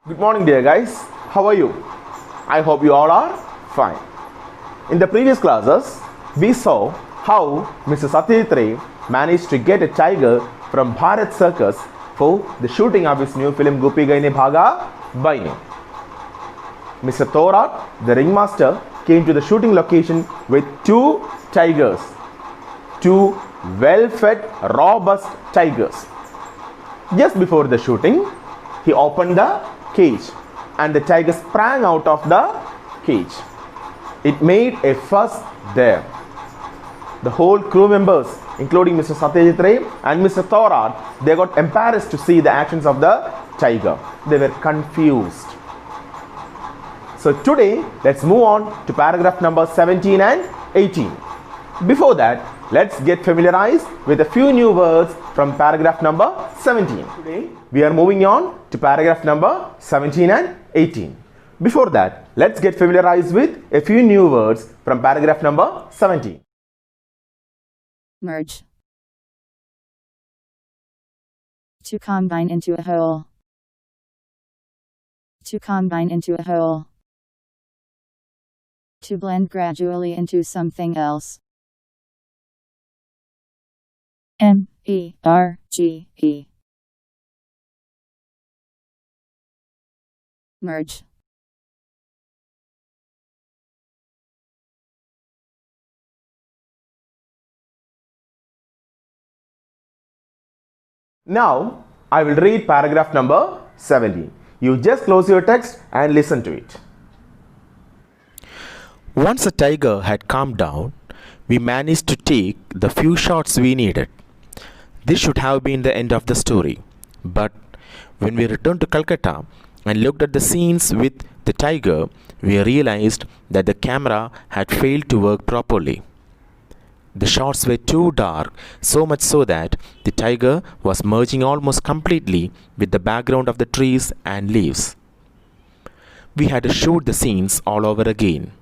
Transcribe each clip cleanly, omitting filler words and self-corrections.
Good morning, dear guys. How are you? I hope you all are fine. In the previous classes, we saw how Mr. Satyajit Ray managed to get a tiger from Bharat Circus for the shooting of his new film Gopi Gaine Bhaga Baine. Mr. Thorat, the ringmaster, came to the shooting location with two tigers, two well-fed, robust tigers. Just before the shooting, he opened the cage and the tiger sprang out of the cage. It made a fuss there. The whole crew members, including Mr. Satyajit Ray and Mr. Thorat, they got embarrassed to see the actions of the tiger. They were confused. So today, let's move on to paragraph number 17 and 18. Before that, let's get familiarized with a few new words from paragraph number 17. Today, we are moving on to paragraph number 17 and 18. Before that, let's get familiarized with a few new words from paragraph number 17. Merge. To combine into a whole. To combine into a whole. To blend gradually into something else. M-E-R-G-E. Merge. Now, I will read paragraph number 17. You just close your text and listen to it. Once the tiger had calmed down, we managed to take the few shots we needed. This should have been the end of the story. But when we returned to Calcutta and looked at the scenes with the tiger, we realized that the camera had failed to work properly. The shots were too dark, so much so that the tiger was merging almost completely with the background of the trees and leaves. We had to shoot the scenes all over again.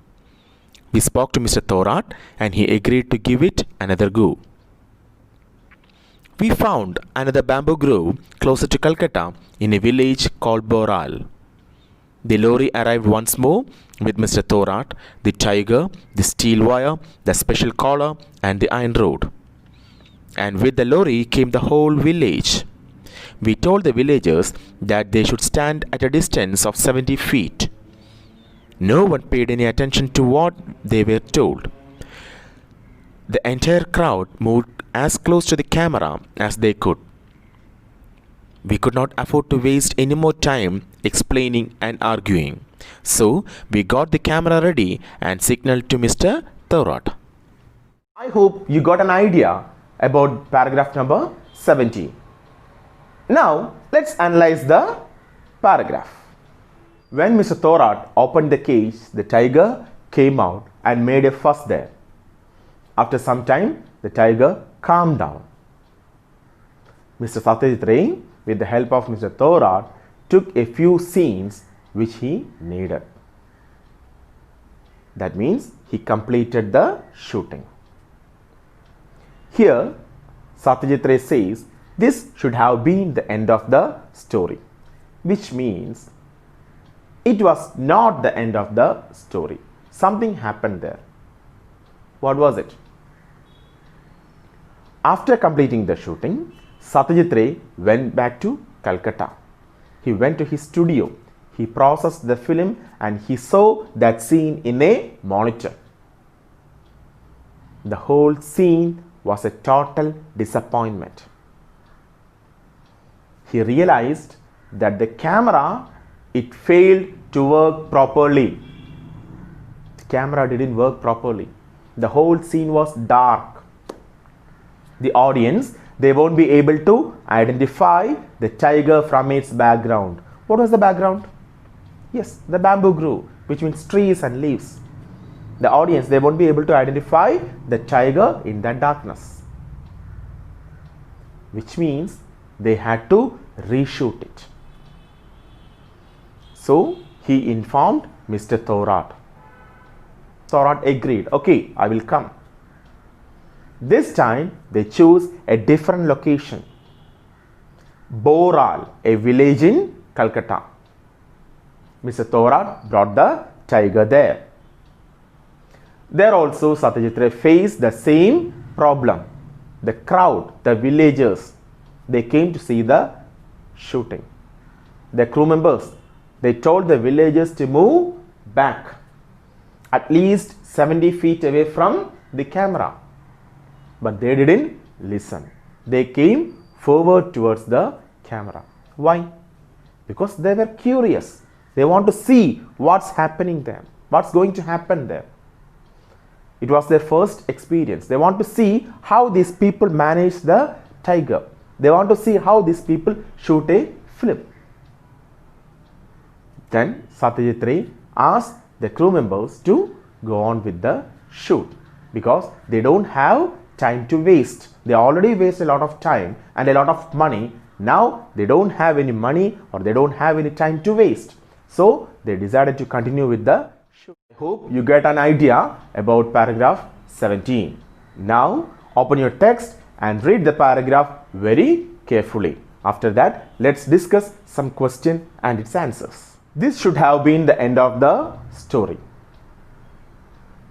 We spoke to Mr. Thorat and he agreed to give it another go. We found another bamboo grove closer to Calcutta in a village called Boral. The lorry arrived once more with Mr. Thorat, the tiger, the steel wire, the special collar and the iron rod. And with the lorry came the whole village. We told the villagers that they should stand at a distance of 70 feet. No one paid any attention to what they were told. The entire crowd moved as close to the camera as they could. We could not afford to waste any more time explaining and arguing. So we got the camera ready and signaled to Mr. Thorat. I hope you got an idea about paragraph number 17. Now, let's analyze the paragraph. When Mr. Thorat opened the cage, the tiger came out and made a fuss there. After some time, the tiger calmed down. Mr. Satyajit Ray, with the help of Mr. Thorat, took a few scenes which he needed. That means he completed the shooting. Here, Satyajit Ray says this should have been the end of the story, which means it was not the end of the story. Something happened there. What was it? After completing the shooting, Satyajit Ray went back to Calcutta. He went to his studio. He processed the film and he saw that scene in a monitor. The whole scene was a total disappointment. He realized that the camera, it failed to work properly. The camera didn't work properly. The whole scene was dark. The audience, they won't be able to identify the tiger from its background. What was the background? Yes, the bamboo grove, which means trees and leaves. The audience, they won't be able to identify the tiger in that darkness, which means they had to reshoot it. So he informed Mr. Thorat. Thorat agreed, okay, I will come. This time they chose a different location. Boral, a village in Calcutta. Mr. Thorat brought the tiger there. There also Satyajit Ray faced the same problem. The crowd, the villagers, they came to see the shooting. The crew members, they told the villagers to move back at least 70 feet away from the camera. But they didn't listen. They came forward towards the camera. Why? Because they were curious. They want to see what's happening there, what's going to happen there. It was their first experience. They want to see how these people manage the tiger. They want to see how these people shoot a film. Then Satyajit Ray asked the crew members to go on with the shoot because they don't have time to waste. They already waste a lot of time and a lot of money. Now they don't have any money or they don't have any time to waste. So they decided to continue with the shoot. I hope you get an idea about paragraph 17. Now open your text and read the paragraph very carefully. After that, let's discuss some question and its answers. This should have been the end of the story.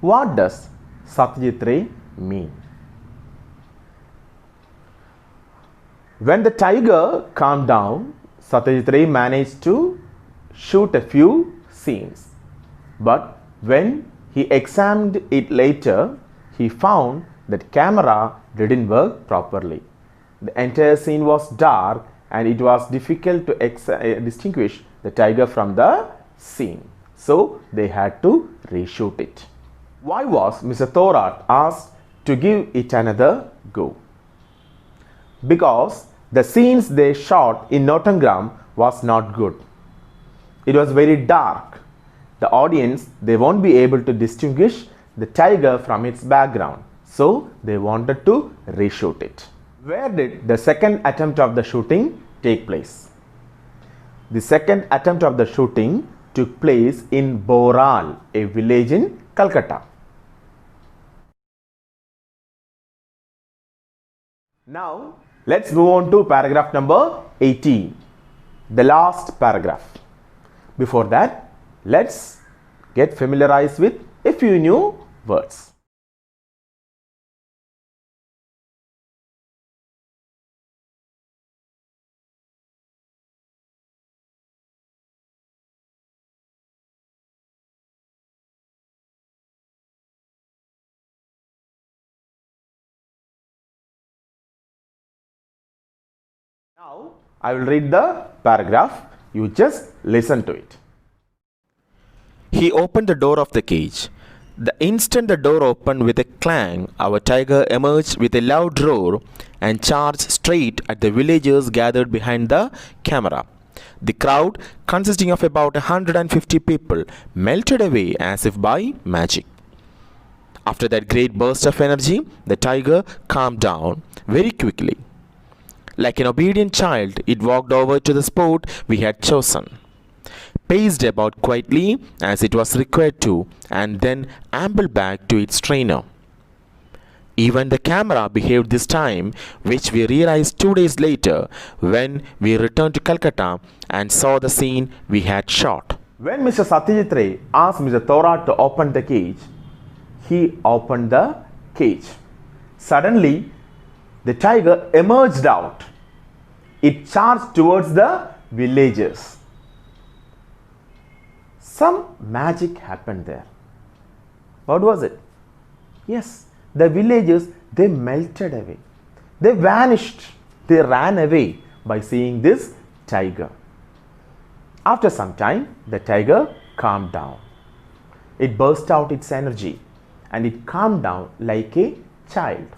What does Satyajit Ray mean? When the tiger calmed down, Satyajit Ray managed to shoot a few scenes. But when he examined it later, he found that camera didn't work properly. The entire scene was dark and it was difficult to distinguish the tiger from the scene. So they had to reshoot it. Why was Mr. Thorat asked to give it another go? Because the scenes they shot in Nottingham was not good. It was very dark. The audience, they won't be able to distinguish the tiger from its background. So they wanted to reshoot it. Where did the second attempt of the shooting take place? The second attempt of the shooting took place in Boral, a village in Calcutta. Now, let's move on to paragraph number 18, the last paragraph. Before that, let's get familiarized with a few new words. Now, I will read the paragraph. You just listen to it. He opened the door of the cage. The instant the door opened with a clang, our tiger emerged with a loud roar and charged straight at the villagers gathered behind the camera. The crowd, consisting of about 150 people, melted away as if by magic. After that great burst of energy, the tiger calmed down very quickly. Like an obedient child, it walked over to the spot we had chosen, paced about quietly as it was required to, and then ambled back to its trainer. Even the camera behaved this time, which we realized 2 days later when we returned to Calcutta and saw the scene we had shot. When Mr. Satyajit Ray asked Mr. Thorat to open the cage, he opened the cage. Suddenly, the tiger emerged out. It charged towards the villagers. Some magic happened there. What was it? Yes, the villagers, they melted away. They vanished. They ran away by seeing this tiger. After some time, the tiger calmed down. It burst out its energy and it calmed down like a child.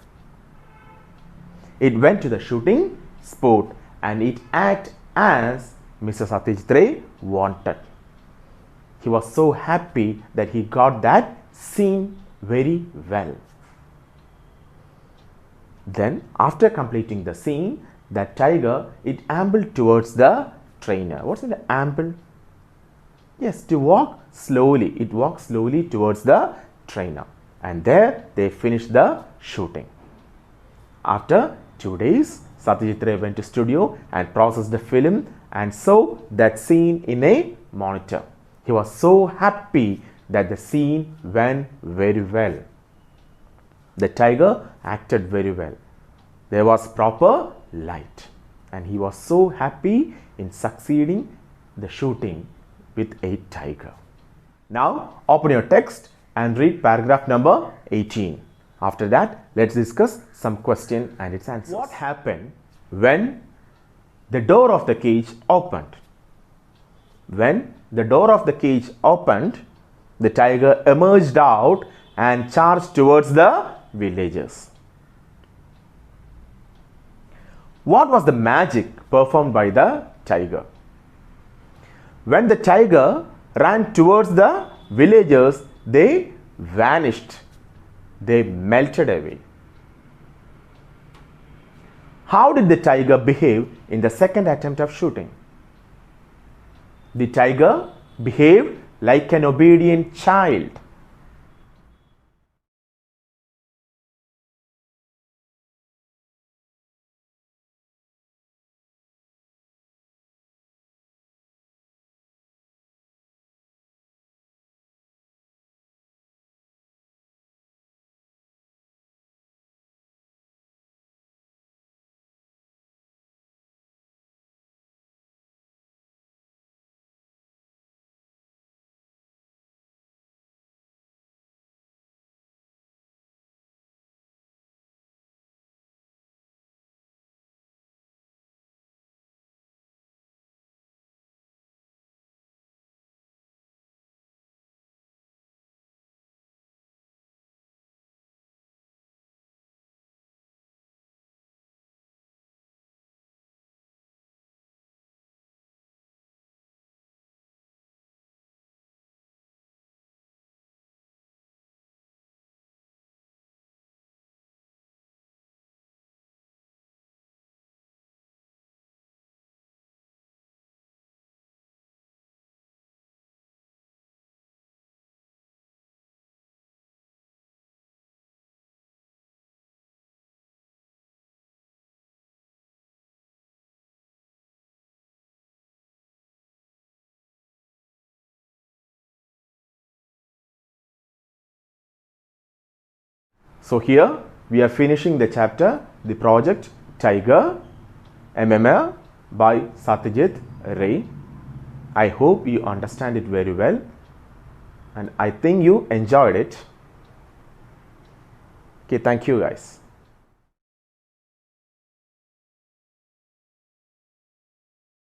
It went to the shooting spot and it acted as Mr. Satyajit Ray wanted. He was so happy that he got that scene very well. Then, after completing the scene, that tiger, it ambled towards the trainer. What's the amble? Yes, to walk slowly. It walked slowly towards the trainer. And there they finished the shooting. After 2 days, Satyajit Ray went to studio and processed the film and saw that scene in a monitor. He was so happy that the scene went very well. The tiger acted very well. There was proper light, and he was so happy in succeeding the shooting with a tiger. Now open your text and read paragraph number 18. After that, let's discuss some question and its answers. What happened when the door of the cage opened? When the door of the cage opened, the tiger emerged out and charged towards the villagers. What was the magic performed by the tiger? When the tiger ran towards the villagers, they vanished. They melted away. How did the tiger behave in the second attempt of shooting? The tiger behaved like an obedient child. So here we are finishing the chapter, the project Tiger MMR by Satyajit Ray. I hope you understand it very well, and I think you enjoyed it. Okay, thank you guys.